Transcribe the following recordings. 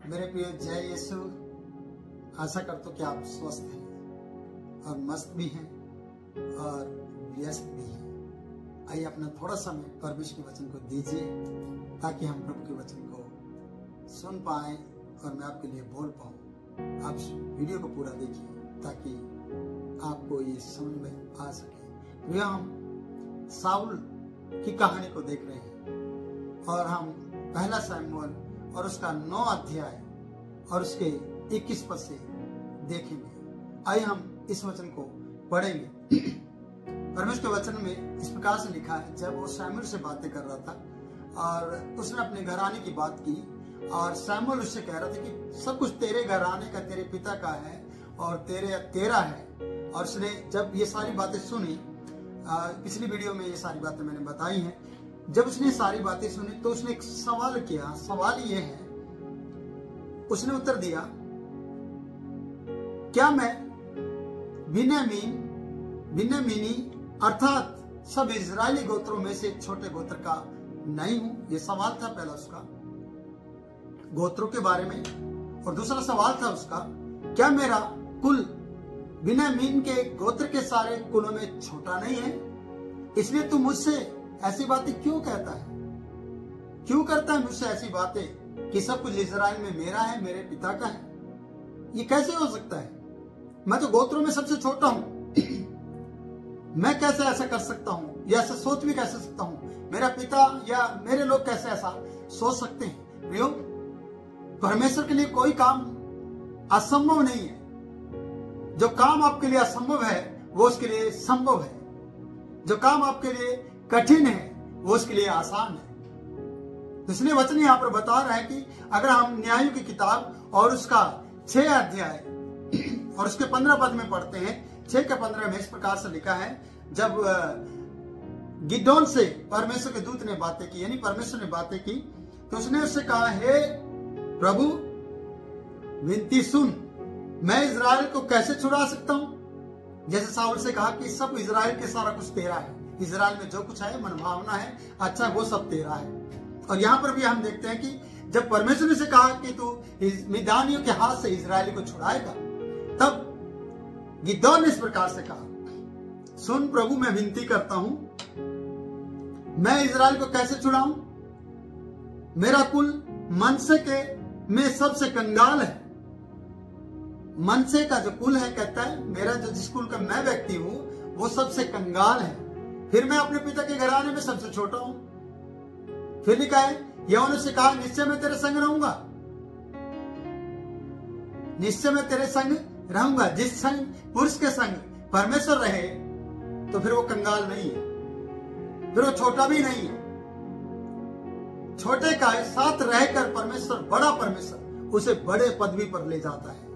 मेरे प्रिय जय यीशु, आशा करता हूं कि आप स्वस्थ हैं और मस्त भी हैं और व्यस्त भी हैं। आइए अपना थोड़ा समय परमेश्वर के वचन को दीजिए ताकि हम प्रभु के वचन को सुन पाए और मैं आपके लिए बोल पाऊं। आप वीडियो को पूरा देखिए ताकि आपको ये समझ में आ सके। भैया हम साउल की कहानी को देख रहे हैं और हम पहला शमूएल और उसका 9 अध्याय और उसके 21 पद से देखेंगे। आइए हम इस वचन को पढ़ेंगे। परमेश्वर के वचन में इस प्रकार से लिखा है, जब वो शमूएल से बातें कर रहा था और उसने अपने घराने की बात की और शमूएल उससे कह रहा था कि सब कुछ तेरे घराने का, तेरे पिता का है और तेरा है। और उसने जब ये सारी बातें सुनी, पिछली वीडियो में ये सारी बातें मैंने बताई हैं, जब उसने सारी बातें सुनी तो उसने एक सवाल किया। सवाल ये है, उसने उत्तर दिया, क्या मैं बिन्यामीनी अर्थात सब इजरायली गोत्रों में से छोटे गोत्र का नहीं हूं? ये सवाल था पहला उसका गोत्रों के बारे में। और दूसरा सवाल था उसका, क्या मेरा कुल बिन्यामीन के गोत्र के सारे कुलों में छोटा नहीं है? इसलिए तू मुझसे ऐसी बातें क्यों कहता है? क्यों करता है मुझसे ऐसी बातें कि सब कुछ इजराइल में मेरा है, मेरे पिता का है? ये कैसे हो सकता है? मैं तो गोत्रों में सबसे छोटा हूं। मैं कैसे ऐसा कर सकता हूं या ऐसा सोच भी कैसे सकता हूं? मेरा पिता या मेरे लोग कैसे ऐसा सोच सकते हैं? प्रियो, परमेश्वर के लिए कोई काम असंभव नहीं है। जो काम आपके लिए असंभव है वो उसके लिए संभव है। जो काम आपके लिए कठिन है वो उसके लिए आसान है। इसलिए वचन यहाँ पर बता रहा है कि अगर हम न्यायों की किताब और उसका 6 अध्याय और उसके 15 पद में पढ़ते हैं, 6 के 15 में इस प्रकार से लिखा है, जब गिदोन से परमेश्वर के दूत ने बातें की, यानी परमेश्वर ने बातें की, तो उसने उससे कहा, हे प्रभु विनती सुन, मैं इजराइल को कैसे छुड़ा सकता हूं? जैसे साउल से कहा कि सब इजराइल के सारा कुछ तेरा है, इजराइल में जो कुछ है, मनभावना है, अच्छा वो सब तेरा है। और यहाँ पर भी हम देखते हैं कि जब परमेश्वर ने से कहा कि तू मिद्यानियों के हाथ से इजराइल को छुड़ाएगा, तब गिदोन ने इस प्रकार से कहा, सुन प्रभु, मैं विनती करता हूं, मैं इजराइल को कैसे छुड़ाऊं? मेरा कुल मनसे के में सबसे कंगाल है। मनसे का जो कुल है, कहता है मेरा जो जिस कुल का मैं व्यक्ति हूं वो सबसे कंगाल है। फिर मैं अपने पिता के घराने में सबसे छोटा हूं। फिर लिखा है, यहोवा ने कहा, निश्चय मैं तेरे संग रहूंगा, निश्चय मैं तेरे संग रहूंगा। जिस संग पुरुष के संग परमेश्वर रहे तो फिर वो कंगाल नहीं है, फिर वो छोटा भी नहीं है। छोटे का साथ रहकर परमेश्वर, बड़ा परमेश्वर उसे बड़े पदवी पर ले जाता है,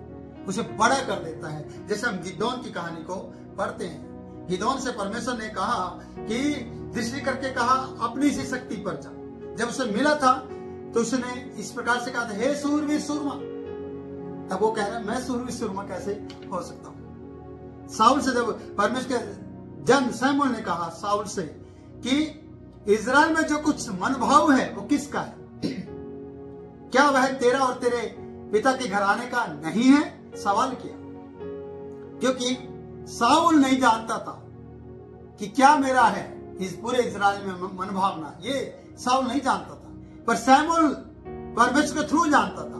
उसे बड़ा कर देता है। जैसे हम गिदोन की कहानी को पढ़ते हैं, गिदोन से परमेश्वर ने कहा कि दृष्टि करके कहा, अपनी सी शक्ति पर जा। जब उसे मिला था तो उसने इस प्रकार से कहा था, हे सूरवीर सूरमा। तब वो कह रहा है, मैं सूरवीर सूरमा कैसे हो सकता हूं? साउल से जब परमेश्वर के जन शमूएल ने कहा साउल से कि इजराइल में जो कुछ मनभाव है वो किसका है? क्या वह तेरा और तेरे पिता के घराने का नहीं है? सवाल किया, क्योंकि साउल नहीं जानता था कि क्या मेरा है इस पूरे इजराइल में मनभावना, ये साउल नहीं जानता था, पर शमूएल परमेश्वर के थ्रू जानता था।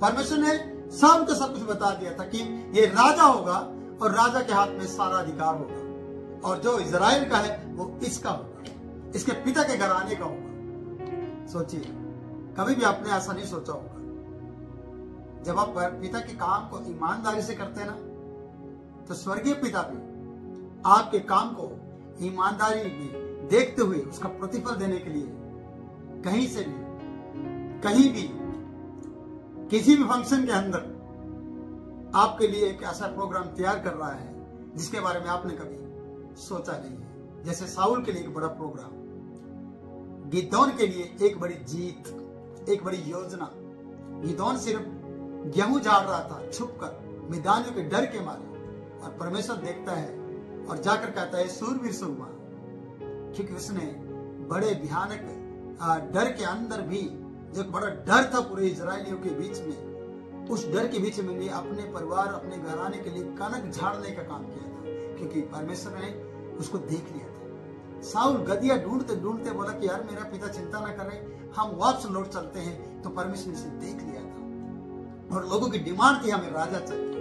परमेश्वर ने साउल को सब कुछ बता दिया था कि ये राजा होगा और राजा के हाथ में सारा अधिकार होगा और जो इजराइल का है वो इसका होगा, इसके पिता के घराने का होगा। सोचिए, कभी भी आपने ऐसा नहीं सोचा होगा, जब आप पिता के काम को ईमानदारी से करते हैं ना, तो स्वर्गीय पिता भी आपके काम को ईमानदारी में देखते हुए उसका प्रतिफल देने के लिए कहीं से भी, कहीं भी, किसी भी फंक्शन के अंदर आपके लिए एक ऐसा प्रोग्राम तैयार कर रहा है जिसके बारे में आपने कभी सोचा नहीं है। जैसे साउल के लिए एक बड़ा प्रोग्राम, गिदोन के लिए एक बड़ी जीत, एक बड़ी योजना। गिदोन सिर्फ गेहूं झाड़ रहा था छुपकर, मिद्यानियों के डर के मारे, और परमेश्वर देखता है और जाकर कहता है, सूरवीर सूरमा, क्योंकि उसने बड़े भयानक डर के अंदर भी, जो बड़ा डर था पूरे इजरायलियों के बीच में, उस डर के बीच में भी अपने परिवार, अपने घराने के लिए कनक झाड़ने का काम किया था, क्योंकि परमेश्वर ने उसको देख लिया था। साउल गदिया ढूंढते ढूंढते बोला कि यार मेरा पिता चिंता ना करे, हम वापस लौट चलते हैं। तो परमेश्वर ने इसे देख लिया था और लोगों की डिमांड थी हमें राजा चाहिए।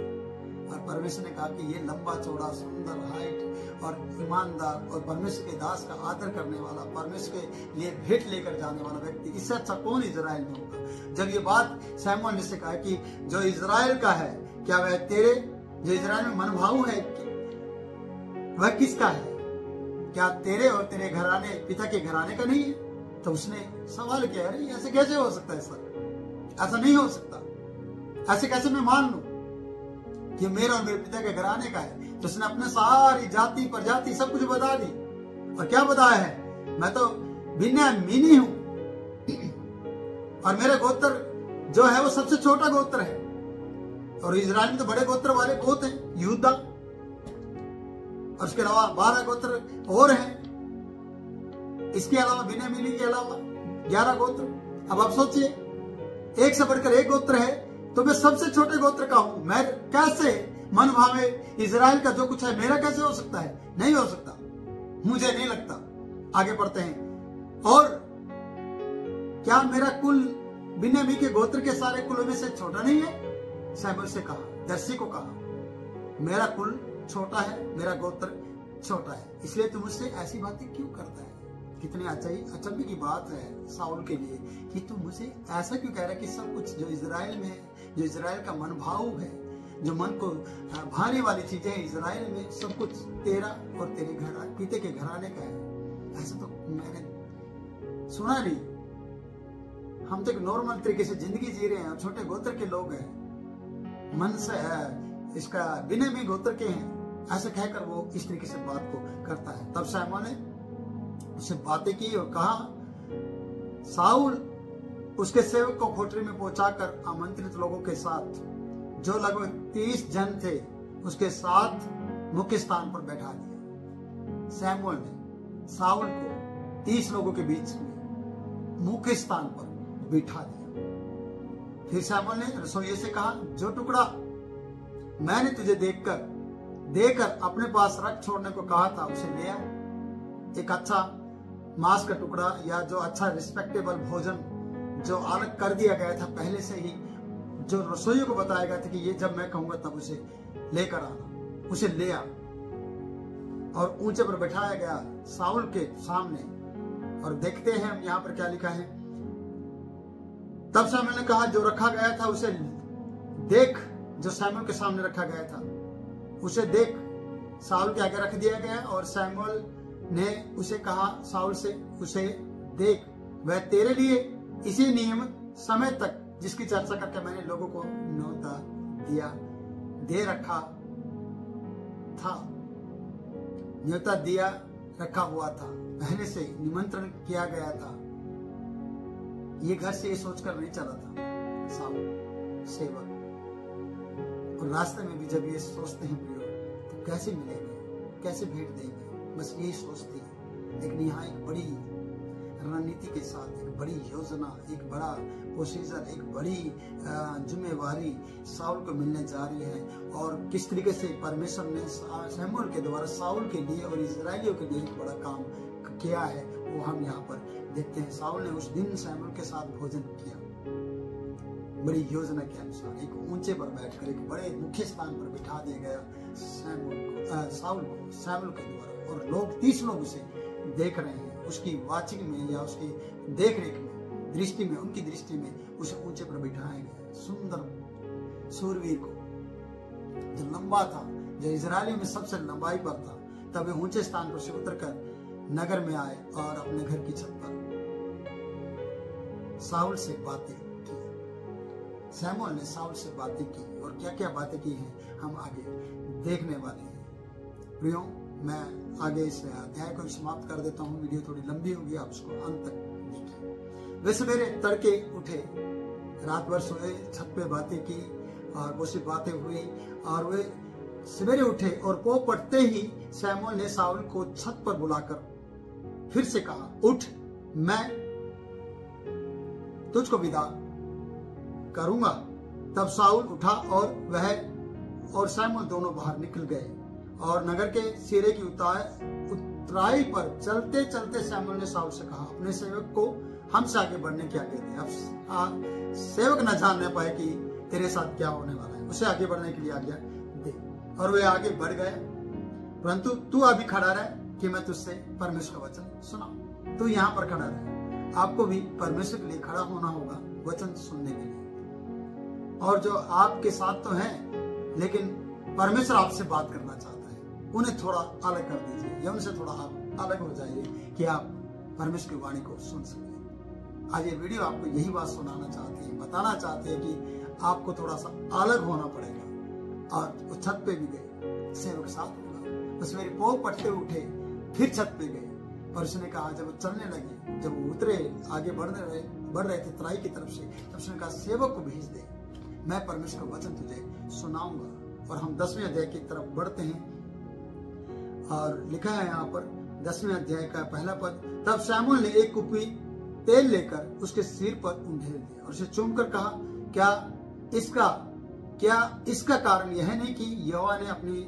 और परमेश्वर ने कहा कि ये लंबा चौड़ा सुंदर हाइट और ईमानदार और परमेश्वर के दास का आदर करने वाला, परमेश्वर के लिए भेंट लेकर जाने वाला व्यक्ति, इससे अच्छा कौन इजराइल में होगा। जब ये बात शमूएल ने से कहा कि जो इजराइल का है, क्या वह तेरे, जो इजराइल में मनभाऊ है, वह किसका है? क्या तेरे और तेरे घराने, पिता के घराने का नहीं है? तो उसने सवाल किया, अरे ऐसे कैसे हो सकता है सर? ऐसा नहीं हो सकता, ऐसे कैसे मैं मान लूं कि मेरा और मेरे पिता के घराने का है? तो उसने अपने सारी जाति प्रजाति सब कुछ बता दी। और क्या बताया है? मैं तो बिन्यामीनी हूं और मेरे गोत्र जो है वो सबसे छोटा गोत्र है। और इजराइल में तो बड़े गोत्र वाले बहुत हैं, यहूदा, और उसके अलावा 12 गोत्र और हैं। इसके अलावा बिन्यामीनी के अलावा 11 गोत्र। अब आप सोचिए, एक से बढ़कर एक गोत्र है, तो मैं सबसे छोटे गोत्र का हूं। मैं कैसे मन भावे इजराइल का जो कुछ है मेरा कैसे हो सकता है? नहीं हो सकता, मुझे नहीं लगता। आगे बढ़ते हैं। और क्या मेरा कुल बिन्यामीन के गोत्र के सारे कुलों में से छोटा नहीं है? शमूएल से कहा, दर्शी को कहा, मेरा कुल छोटा है, मेरा गोत्र छोटा है, इसलिए तू मुझसे ऐसी बातें क्यों करता है? कितनी अचंभे की बात है साउल के लिए कि तू मुझे ऐसा क्यों कह रहा है कि सब कुछ जो इजराइल में है, जो इजराइल का मन भाव है, जो मन को भाने वाली चीजें हैं इजराइल में, सब कुछ तेरा और तेरे घर पिता के घराने का है। ऐसा तो मैंने सुना नहीं। हम तो एक नॉर्मल तरीके से जिंदगी जी रहे हैं, छोटे गोत्र के लोग हैं, मन से इसका बिन्यामीन गोत्र के हैं, ऐसे कहकर वो इस तरीके से बात को करता है। तब शमूएल ने उससे बातें की और कहा, साउल उसके सेवक को कोठरी में पहुंचाकर आमंत्रित लोगों के साथ, जो लगभग 30 जन थे, उसके साथ मुख्य स्थान पर बैठा दिया। शमूएल ने साउल को 30 लोगों के बीच में मुख्य स्थान पर बिठा दिया। फिर शमूएल ने रसोइये से कहा, जो टुकड़ा मैंने तुझे देकर अपने पास रख छोड़ने को कहा था उसे ले आ। एक अच्छा मांस का टुकड़ा या जो अच्छा रिस्पेक्टेबल भोजन जो अलग कर दिया गया था पहले से ही, जो रसोइयों को बताया गया था कि ये जब मैं कहूंगा तब उसे लेकर आना, उसे ले आ। और ऊंचे पर बैठाया गया साउल के सामने। और देखते हैं हम यहाँ पर क्या लिखा है। तब शमूएल ने कहा, जो रखा गया था उसे देख। जो शमूएल के सामने रखा गया था उसे देख। साउल के आगे रख दिया गया और शमूएल ने उसे कहा साउल से, उसे देख, वह तेरे लिए इसी नियमित समय तक जिसकी चर्चा करके मैंने लोगों को न्योता दे रखा था, न्योता दिया रखा हुआ था, पहले से निमंत्रण किया गया था। ये घर से ये सोचकर नहीं चला था साउल सेवक। और रास्ते में भी जब ये सोचते हैं प्रियो, तो कैसे मिलेंगे, कैसे भेंट देंगे, बस यही सोचती है। लेकिन यहाँ एक बड़ी रणनीति के साथ, एक बड़ी योजना, एक बड़ा प्रोसीजर, एक बड़ी जिम्मेवारी साउल को मिलने जा रही है। और किस तरीके से परमेश्वर ने शमूएल के द्वारा साउल के लिए और इजराइलियों के लिए एक बड़ा काम किया है, वो हम यहाँ पर देखते हैं। साउल ने उस दिन शमूएल के साथ भोजन किया, बड़ी योजना के अनुसार। एक ऊंचे पर बैठकर एक बड़े मुख्य स्थान पर बिठा दिया गया साउल को शमूएल के द्वारा। और लोग 30 लोग उसे देख रहे हैं, उसकी वाचिंग में या उसकी देखरेख में, दृष्टि में, उनकी दृष्टि में उसे ऊंचे पर बिठाया गया। सुंदर सूरवीर को, जो लंबा था, जो इजराइलियों में सबसे लंबाई पर था, तब वे ऊंचे स्थान पर से उतरकर नगर में आए और अपने घर की छत पर साउल से बातें की। शमूएल ने साउल से बातें की और क्या क्या बातें की हैं हम आगे देखने वाले हैं। प्रियो, मैं आगे इस अध्याय को समाप्त कर देता हूँ। वीडियो थोड़ी लंबी होगी, आप उसको अंत तक देखिए। वे सवेरे तड़के उठे, रात भर सोए, छत पे बातें की और बहुत सी बातें हुई। और वे सवेरे उठे और पो पड़ते ही शमूएल ने साउल को छत पर बुलाकर फिर से कहा, उठ, मैं तुझको विदा करूंगा। तब शाऊल उठा और वह और शमूएल दोनों बाहर निकल गए और नगर के सिरे की उतराई पर चलते चलते शमूएल ने शाऊल से कहा, अपने सेवक को हमसे आगे बढ़ने की आज्ञा दे। अब सेवक न जानने पाए कि तेरे साथ क्या होने वाला है, उसे आगे बढ़ने के लिए आज्ञा दे। और वे आगे बढ़ गए, परंतु तू अभी खड़ा रह कि मैं तुझसे परमेश्वर का वचन सुनाऊं। तू यहाँ पर खड़ा रह, आपको भी परमेश्वर के लिए खड़ा होना होगा वचन सुनने के लिए। और जो आपके साथ तो हैं, लेकिन परमेश्वर आपसे बात करना चाहता है, उन्हें थोड़ा अलग कर दीजिए या उनसे थोड़ा आप अलग हो जाइए कि आप परमेश्वर की वाणी को सुन सकें। आज ये वीडियो आपको यही बात सुनाना चाहती है, बताना चाहते हैं कि आपको थोड़ा सा अलग होना पड़ेगा। और वो छत पे भी गए, सेवक साथ होगा। बस मेरे पाँव पटते उठे, फिर छत पे गए। पर उसने कहा, जब वो चलने लगे, जब वो उतरे, आगे बढ़ रहे थे तराई की तरफ से, तब उसने कहा, सेवक को भेज दे, मैं परमेश्वर का वचन तुझे सुनाऊंगा। और हम 10वें अध्याय की तरफ बढ़ते हैं और लिखा है यहाँ पर 10वें अध्याय का पहला पद, तब शमूएल ने एक कुप्पी तेल लेकर उसके सिर पर उंडेल दिया और उसे चूमकर कहा, क्या इसका कारण यह नहीं कि यहोवा ने अपनी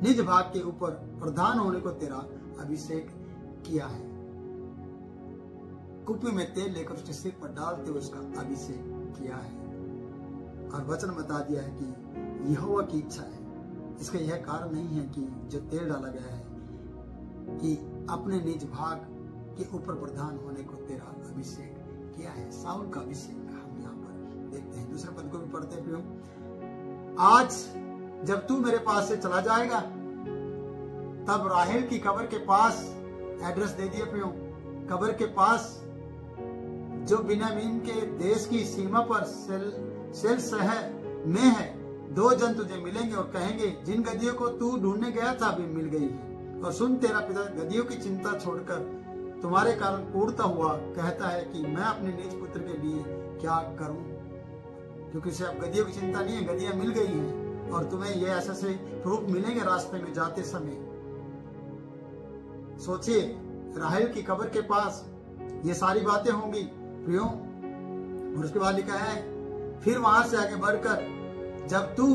निज भाग के ऊपर प्रधान होने को तेरा अभिषेक किया है। कुप्पी में तेल लेकर उसके सिर पर डालते हुए उसका अभिषेक किया है। और वचन बता दिया है कि यहोवा की इच्छा है। इसका यह कारण नहीं है कि जो तेल डाला गया है कि अपने निज भाग के ऊपर प्रधान होने को तेरा अभिषेक किया है। शाऊल का अभिषेक हम यहाँ पर देखते हैं। दूसरे पद को भी पढ़ते हैं, प्रियो, आज जब तू मेरे पास से चला जाएगा, तब राहेल की कब्र के पास, एड्रेस दे दिया प्रियो, कब्र के पास जो बिन्यामीन के देश की सीमा पर सेल शहर में है, 2 जन तुझे मिलेंगे और कहेंगे, जिन गदियों को तू ढूंढने गया था अभी मिल गई है। और सुन, तेरा पिता गदियों की चिंता छोड़कर तुम्हारे कारण कूदता हुआ कहता है कि मैं अपने निज पुत्र के लिए क्या करूं, क्योंकि उसे अब गदियों की चिंता नहीं है, गदियां मिल गई हैं और तुम्हें ये ऐसे प्रूफ मिलेंगे रास्ते में जाते समय। सोचिए, राहेल की कब्र के पास ये सारी बातें होंगी प्रियो। और उसके बाद लिखा है, फिर वहां से आगे बढ़कर जब तू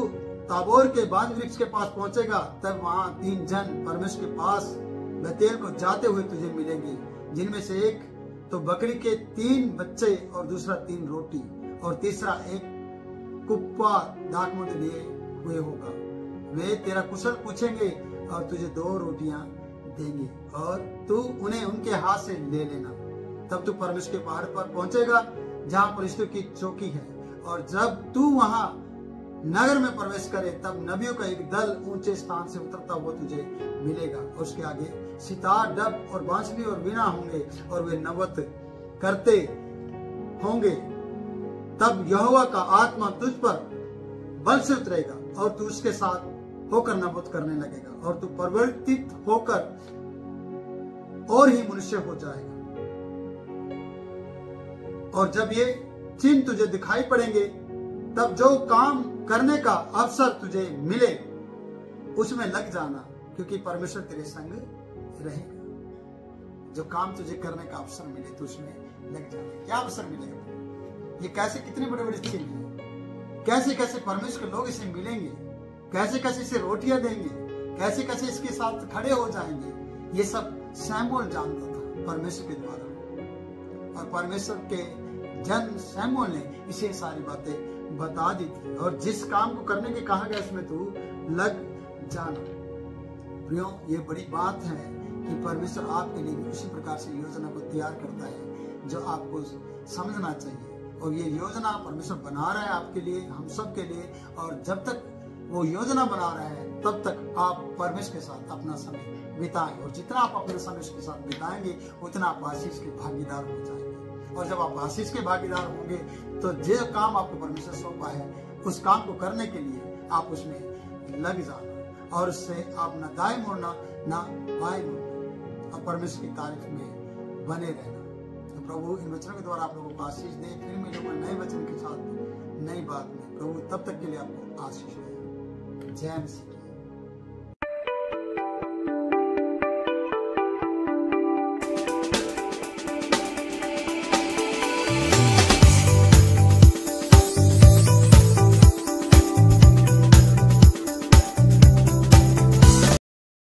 ताबोर के बांज वृक्ष के पास पहुंचेगा, तब वहां 3 जन परमेश्वर के पास बेतेल को जाते हुए तुझे मिलेंगे, जिनमें से एक तो बकरी के 3 बच्चे और दूसरा 3 रोटी और तीसरा एक कुप्पा दाखमधु लिए हुए होगा। वे तेरा कुशल पूछेंगे और तुझे 2 रोटियां देंगे और तू उन्हें उनके हाथ से ले लेना। तब तू परमेश्वर के पहाड़ पर पहुंचेगा जहां परमेश्वर की चौकी है। और जब तू वहां नगर में प्रवेश करे, तब नबियों का एक दल ऊंचे स्थान से उतरता हुआ तुझे मिलेगा। और उसके आगे सितार, डब और बांसुरी और वीणा होंगे और वे नवत करते होंगे। तब यहोवा का आत्मा तुझ पर बल से उतरेगा और तू उसके साथ होकर नबूत करने लगेगा और तू परिवर्तित होकर और ही मनुष्य हो जाएगा। और जब ये चिन्ह तुझे दिखाई पड़ेंगे, तब जो काम करने का अवसर तुझे मिले उसमें लग जाना, क्योंकि परमेश्वर तेरे संग रहेगा। जो काम तुझे करने का अवसर मिले तो उसमें लग जाना। क्या अवसर मिलेगा? ये कैसे, कितने बड़े बड़े चिन्ह हैं, कैसे कैसे परमेश्वर के लोग इसे मिलेंगे, कैसे कैसे इसे रोटियां देंगे, कैसे कैसे इसके साथ खड़े हो जाएंगे। ये सब शमूएल जानता था परमेश्वर के द्वारा, और परमेश्वर के जन शमूएल ने इसे सारी बातें बता दी थी। और जिस काम को करने के कहा गया उसमें तू लग जाना। प्रियो, ये बड़ी बात है कि परमेश्वर आपके लिए भी उसी प्रकार से योजना को तैयार करता है जो आपको समझना चाहिए। और ये योजना परमेश्वर बना रहा है आपके लिए, हम सब के लिए। और जब तक वो योजना बना रहा है तब तक आप परमेश्वर के साथ अपना समय बिताएं। और जितना आप अपने समय के साथ बिताएंगे उतना आप आशीष के भागीदार हो जाएंगे। और जब आप आशीष के भागीदार होंगे तो जो काम आपको परमेश्वर सौंपा है उस काम को करने के लिए आप उसमें लग जाना और उससे आप न दाएं मुड़ना न बाएं मुड़ना और परमेश्वर की तारीफ में बने रहना। तो प्रभु इन वचनों के द्वारा आप लोगों को आशीष दे। फिर मिलूंगा नए वचन के साथ नई बात में। प्रभु तब तक के लिए आपको आशीष दे। जय मसीह।